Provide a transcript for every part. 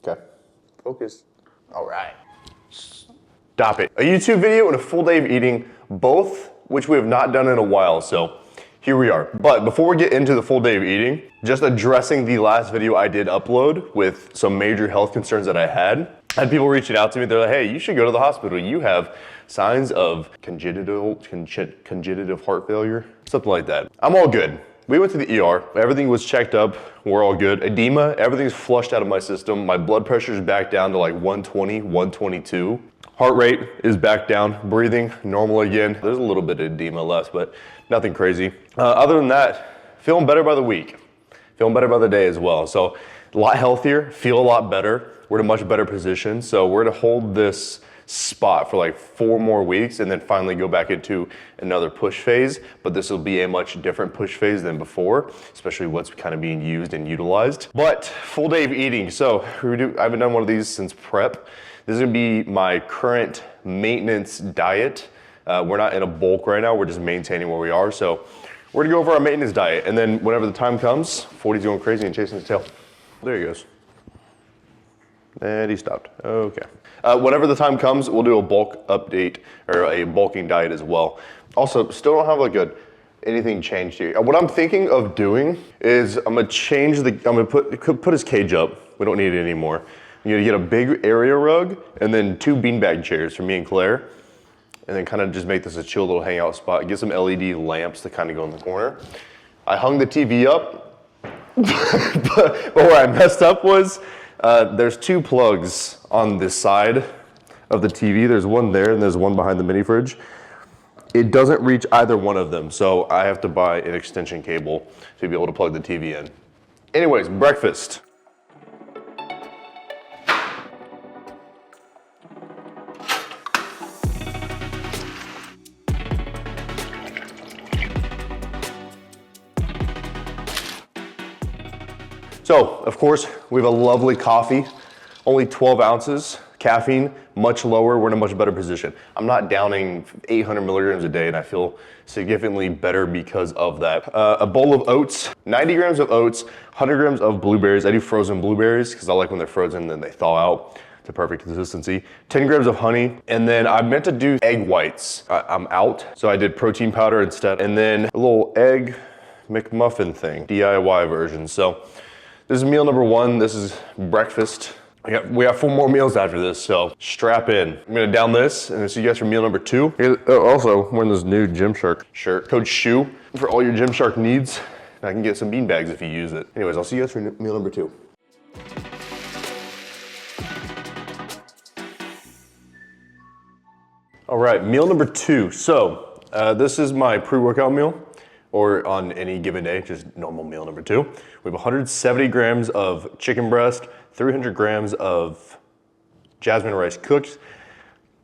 Okay, focus. All right. Stop it. A YouTube video and a full day of eating, both which we have not done in a while, so here we are. But before we get into the full day of eating, just addressing the last video I did upload with some major health concerns that I had people reaching out to me. They're like, hey, you should go to the hospital. You have signs of congenital heart failure, something like that. I'm all good. We went to the ER, everything was checked up, we're all good. Edema, everything's flushed out of my system. My blood pressure is back down to like 120, 122. Heart rate is back down, breathing normal again. There's a little bit of edema left, but nothing crazy. Other than that, feeling better by the week, feeling better by the day as well. So a lot healthier, feel a lot better. We're in a much better position. So we're gonna hold this spot for like 4 more weeks and then finally go back into another push phase. But this will be a much different push phase than before, especially what's kind of being used and utilized. But full day of eating. So I haven't done one of these since prep. This is gonna be my current maintenance diet. We're not in a bulk right now, we're just maintaining where we are. So we're gonna go over our maintenance diet, and then whenever the time comes, 40's going crazy and chasing his tail. There he goes. And he stopped, okay. Whenever the time comes, we'll do a bulk update or a bulking diet as well. Also, still don't have anything changed here. What I'm thinking of doing is I'm gonna put his cage up. We don't need it anymore. I'm gonna get a big area rug and then 2 beanbag chairs for me and Claire, and then kind of just make this a chill little hangout spot. Get some LED lamps to kind of go in the corner. I hung the TV up, but where I messed up was there's 2 plugs on this side of the TV. There's one there and there's one behind the mini fridge. It doesn't reach either one of them, so I have to buy an extension cable to be able to plug the TV in. Anyways, breakfast. So, of course, we have a lovely coffee, only 12 ounces, caffeine, much lower, we're in a much better position. I'm not downing 800 milligrams a day and I feel significantly better because of that. A bowl of oats, 90 grams of oats, 100 grams of blueberries. I do frozen blueberries because I like when they're frozen and then they thaw out to perfect consistency. 10 grams of honey, and then I meant to do egg whites. I'm out, so I did protein powder instead. And then a little egg McMuffin thing, DIY version. So this is meal number 1. This is breakfast. We have 4 more meals after this, so strap in. I'm gonna down this and see you guys for meal number 2. Also, wearing this new GymShark shirt. Code SHOE for all your GymShark needs. And I can get some bean bags if you use it. Anyways, I'll see you guys for meal number 2. All right, meal number 2. So this is my pre-workout meal, or on any given day, just normal meal number 2. We have 170 grams of chicken breast, 300 grams of jasmine rice cooked,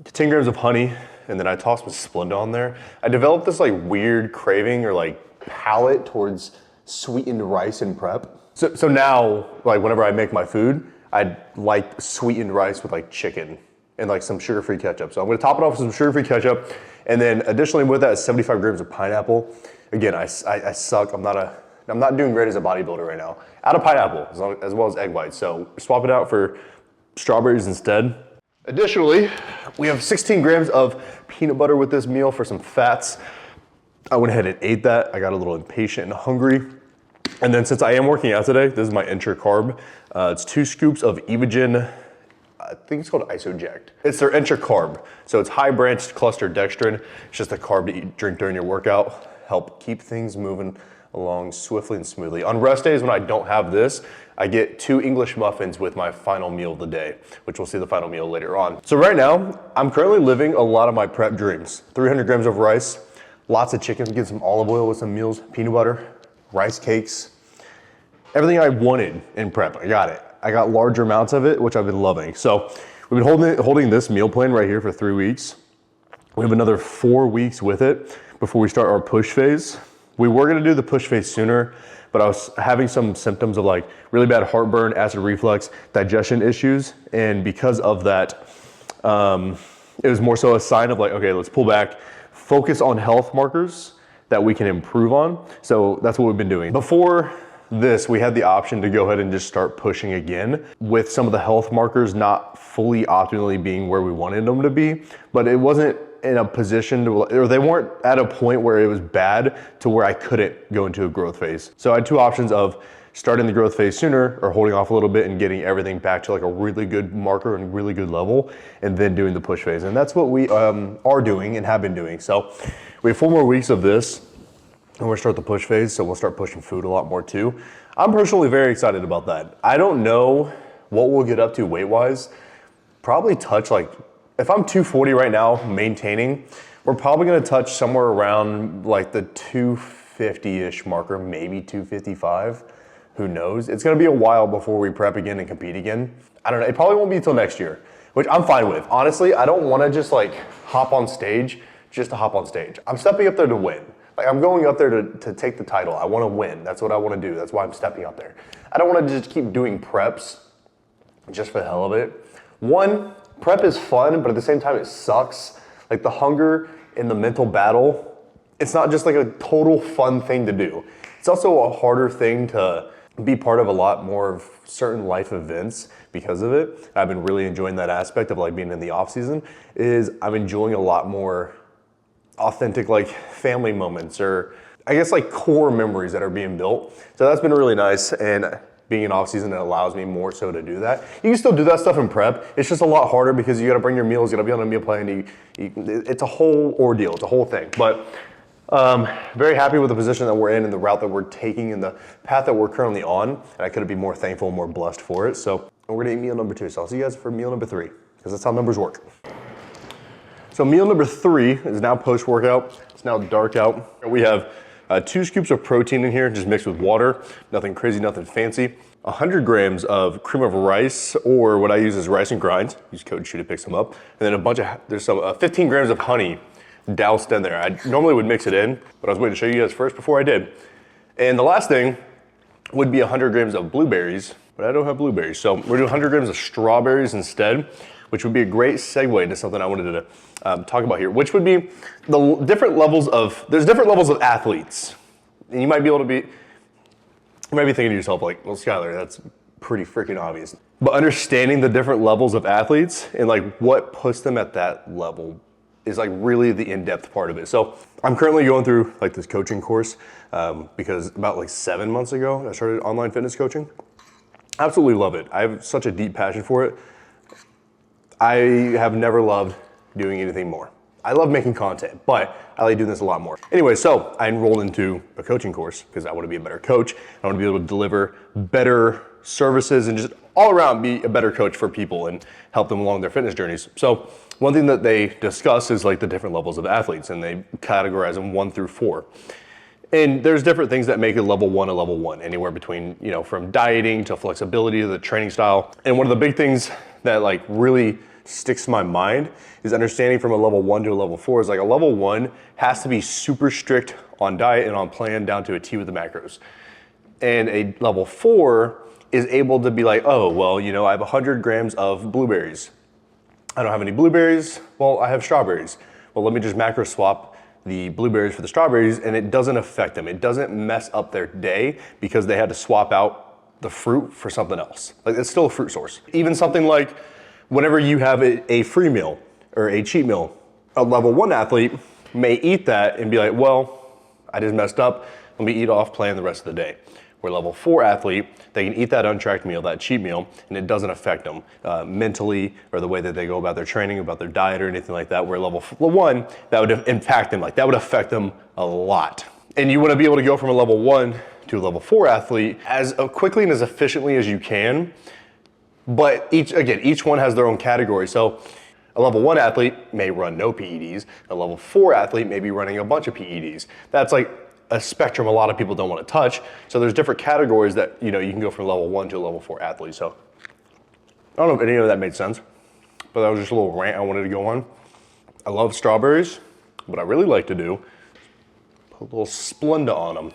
10 grams of honey, and then I tossed some Splenda on there. I developed this weird craving or palate towards sweetened rice and prep. So now, whenever I make my food, I like sweetened rice with chicken and some sugar-free ketchup. So I'm gonna top it off with some sugar-free ketchup, and then additionally with that is 75 grams of pineapple. Again, I suck. I'm not doing great as a bodybuilder right now. Add a pineapple as well as egg whites. So swap it out for strawberries instead. Additionally, we have 16 grams of peanut butter with this meal for some fats. I went ahead and ate that. I got a little impatient and hungry. And then since I am working out today, this is my intra-carb. It's 2 scoops of Evogen, I think it's called Isoject. It's their intra-carb. So it's high branched cluster dextrin. It's just a carb to drink during your workout. Help keep things moving along swiftly and smoothly. On rest days when I don't have this, I get 2 English muffins with my final meal of the day, which we'll see the final meal later on. So right now, I'm currently living a lot of my prep dreams. 300 grams of rice, lots of chicken, get some olive oil with some meals, peanut butter, rice cakes, everything I wanted in prep, I got it. I got larger amounts of it, which I've been loving. So we've been holding this meal plan right here for 3 weeks. We have another 4 weeks with it before we start our push phase. We were gonna do the push phase sooner, but I was having some symptoms of really bad heartburn, acid reflux, digestion issues. And because of that, it was more so a sign of okay, let's pull back, focus on health markers that we can improve on. So that's what we've been doing. Before this, we had the option to go ahead and just start pushing again with some of the health markers not fully optimally being where we wanted them to be, but it wasn't in a position to, or they weren't at a point where it was bad to where I couldn't go into a growth phase. So I had two options of starting the growth phase sooner or holding off a little bit and getting everything back to like a really good marker and really good level, and then doing the push phase. And that's what we are doing and have been doing. So we have 4 more weeks of this and we'll start the push phase. So we'll start pushing food a lot more too. I'm personally very excited about that. I don't know what we'll get up to weight wise. Probably touch like, if I'm 240 right now maintaining, we're probably gonna touch somewhere around like the 250-ish marker, maybe 255. Who knows? It's gonna be a while before we prep again and compete again. I don't know, it probably won't be until next year, which I'm fine with. Honestly, I don't wanna just like hop on stage just to hop on stage. I'm stepping up there to win. Like I'm going up there to take the title. I wanna win, that's what I wanna do. That's why I'm stepping up there. I don't wanna just keep doing preps just for the hell of it. One, prep is fun, but at the same time it sucks. Like the hunger and the mental battle, it's not just like a total fun thing to do. It's also a harder thing to be part of a lot more of certain life events because of it. I've been really enjoying that aspect of like being in the off season. Is I'm enjoying a lot more authentic like family moments, or I guess like core memories that are being built. So that's been really nice, and being in off season, it allows me more so to do that. You can still do that stuff in prep. It's just a lot harder because you gotta bring your meals, you gotta be on a meal plan. It's a whole ordeal, it's a whole thing. But very happy with the position that we're in and the route that we're taking and the path that we're currently on. And I couldn't be more thankful and more blessed for it. So we're gonna eat meal number 2. So I'll see you guys for meal number 3, because that's how numbers work. So meal number 3 is now post-workout. It's now dark out. We have 2 scoops of protein in here, just mixed with water. Nothing crazy, nothing fancy. 100 grams of cream of rice, or what I use is rice and grinds. Use code SHOOT to pick some up. And then there's some 15 grams of honey doused in there. I normally would mix it in, but I was waiting to show you guys first before I did. And the last thing would be 100 grams of blueberries, but I don't have blueberries. So we're doing 100 grams of strawberries instead, which would be a great segue into something I wanted to talk about here, which would be the different levels of, there's different levels of athletes. And you might be thinking to yourself like, well, Schuyler, that's pretty freaking obvious. But understanding the different levels of athletes and like what puts them at that level is like really the in-depth part of it. So I'm currently going through like this coaching course because about like 7 months ago, I started online fitness coaching. Absolutely love it. I have such a deep passion for it. I have never loved doing anything more. I love making content, but I like doing this a lot more. Anyway, so I enrolled into a coaching course because I want to be a better coach. I want to be able to deliver better services and just all around be a better coach for people and help them along their fitness journeys. So one thing that they discuss is like the different levels of athletes, and they categorize them 1 through 4. And there's different things that make a level 1 a level 1, anywhere between, you know, from dieting to flexibility to the training style. And one of the big things that like really sticks to my mind is understanding from a level 1 to a level 4 is like a level 1 has to be super strict on diet and on plan down to a T with the macros. And a level 4 is able to be like, oh, well, you know, I have 100 grams of blueberries. I don't have any blueberries. Well, I have strawberries. Well, let me just macro swap the blueberries for the strawberries, and it doesn't affect them. It doesn't mess up their day because they had to swap out the fruit for something else. Like, it's still a fruit source. Even something like whenever you have a free meal or a cheat meal, a level 1 athlete may eat that and be like, well, I just messed up. Let me eat off plan the rest of the day. Where level 4 athlete, they can eat that untracked meal, that cheat meal, and it doesn't affect them mentally or the way that they go about their training, about their diet or anything like that. Where level 1, that would impact them, like that would affect them a lot. And you want to be able to go from a level 1 to a level 4 athlete as quickly and as efficiently as you can. But each one has their own category. So a level 1 athlete may run no PEDs. A level 4 athlete may be running a bunch of PEDs. That's like a spectrum a lot of people don't want to touch. So there's different categories that, you know, you can go from level 1 to a level 4 athlete. So I don't know if any of that made sense, but that was just a little rant I wanted to go on. I love strawberries. What I really like to do, put a little Splenda on them.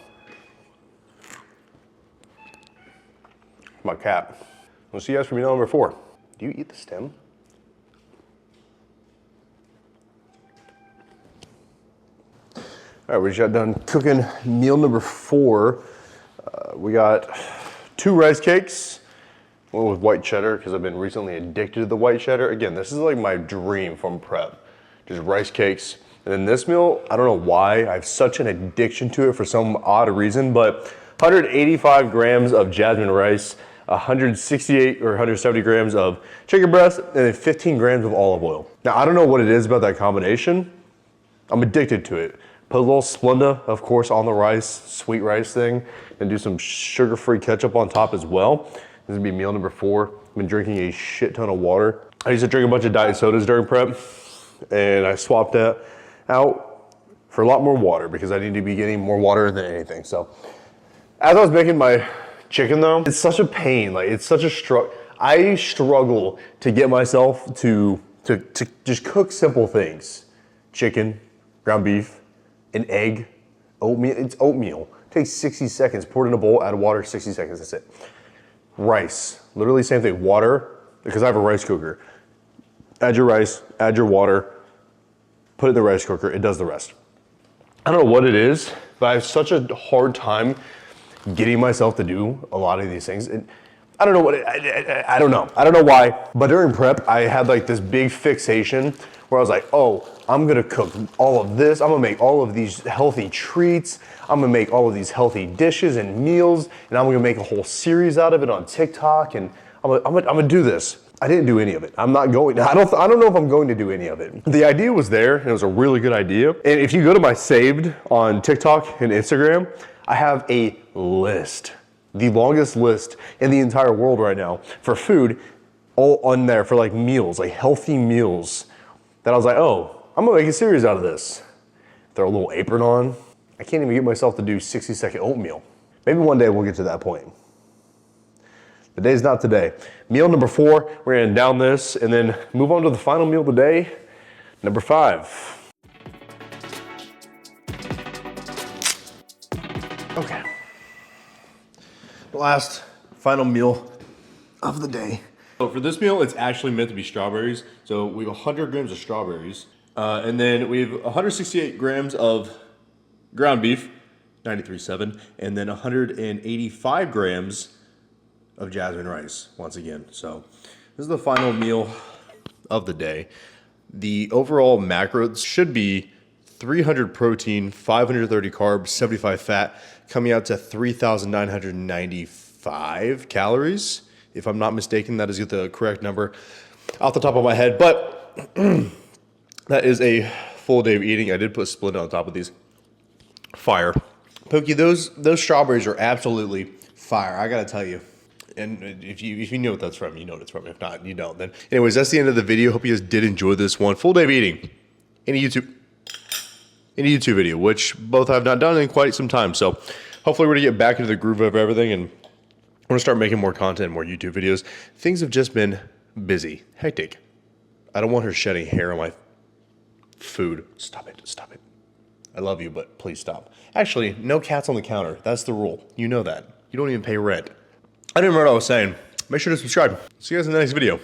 My cat. We'll see you guys for meal number 4. Do you eat the stem? All right, we just got done cooking meal number 4. We got 2 rice cakes, one with white cheddar because I've been recently addicted to the white cheddar. Again, this is like my dream from prep, just rice cakes. And then this meal, I don't know why, I have such an addiction to it for some odd reason, but 185 grams of jasmine rice, 168 or 170 grams of chicken breast, and then 15 grams of olive oil. Now, I don't know what it is about that combination. I'm addicted to it. Put a little Splenda, of course, on the rice, sweet rice thing, and do some sugar-free ketchup on top as well. This is gonna be meal number 4. I've been drinking a shit ton of water. I used to drink a bunch of diet sodas during prep, and I swapped that out for a lot more water because I need to be getting more water than anything. So as I was making my chicken though, it's such a pain. Like it's such a struggle. I struggle to get myself to just cook simple things. Chicken, ground beef, an egg, oatmeal. It's oatmeal. It takes 60 seconds. Pour it in a bowl, add water, 60 seconds, that's it. Rice, literally same thing. Water, because I have a rice cooker. Add your rice, add your water, put it in the rice cooker, it does the rest. I don't know what it is, but I have such a hard time getting myself to do a lot of these things. I don't know what, I don't know. I don't know why, but during prep, I had like this big fixation where I was like, oh, I'm gonna cook all of this. I'm gonna make all of these healthy treats. I'm gonna make all of these healthy dishes and meals, and I'm gonna make a whole series out of it on TikTok, and I'm gonna do this. I didn't do any of it. I'm not going, I don't know if I'm going to do any of it. The idea was there, and it was a really good idea. And if you go to my saved on TikTok and Instagram, I have a list, the longest list in the entire world right now for food, all on there for like meals, like healthy meals, that I was like, oh, I'm gonna make a series out of this. Throw a little apron on. I can't even get myself to do 60-second oatmeal. Maybe one day we'll get to that point. The day's not today. Meal number 4, we're gonna down this and then move on to the final meal of the day, number 5. Okay. The last final meal of the day. So for this meal, it's actually meant to be strawberries. So we have 100 grams of strawberries. And then we have 168 grams of ground beef, 93.7, and then 185 grams of jasmine rice, once again. So this is the final meal of the day. The overall macros should be 300 protein, 530 carbs, 75 fat, coming out to 3,995 calories. If I'm not mistaken, that is the correct number off the top of my head, but that is a full day of eating. I did put Splenda on top of these. Fire. Pokey, those strawberries are absolutely fire, I gotta tell you. And if you know what that's from, you know what it's from. If not, you don't. Then, anyways, that's the end of the video. Hope you guys did enjoy this one. Full day of eating in a YouTube video, which both I have not done in quite some time. So hopefully we're gonna get back into the groove of everything, and we're gonna start making more content, more YouTube videos. Things have just been busy, hectic. I don't want her shedding hair on my food. Stop it, stop it. I love you, but please stop. Actually, no cats on the counter. That's the rule. You know that. You don't even pay rent. I didn't remember what I was saying. Make sure to subscribe. See you guys in the next video.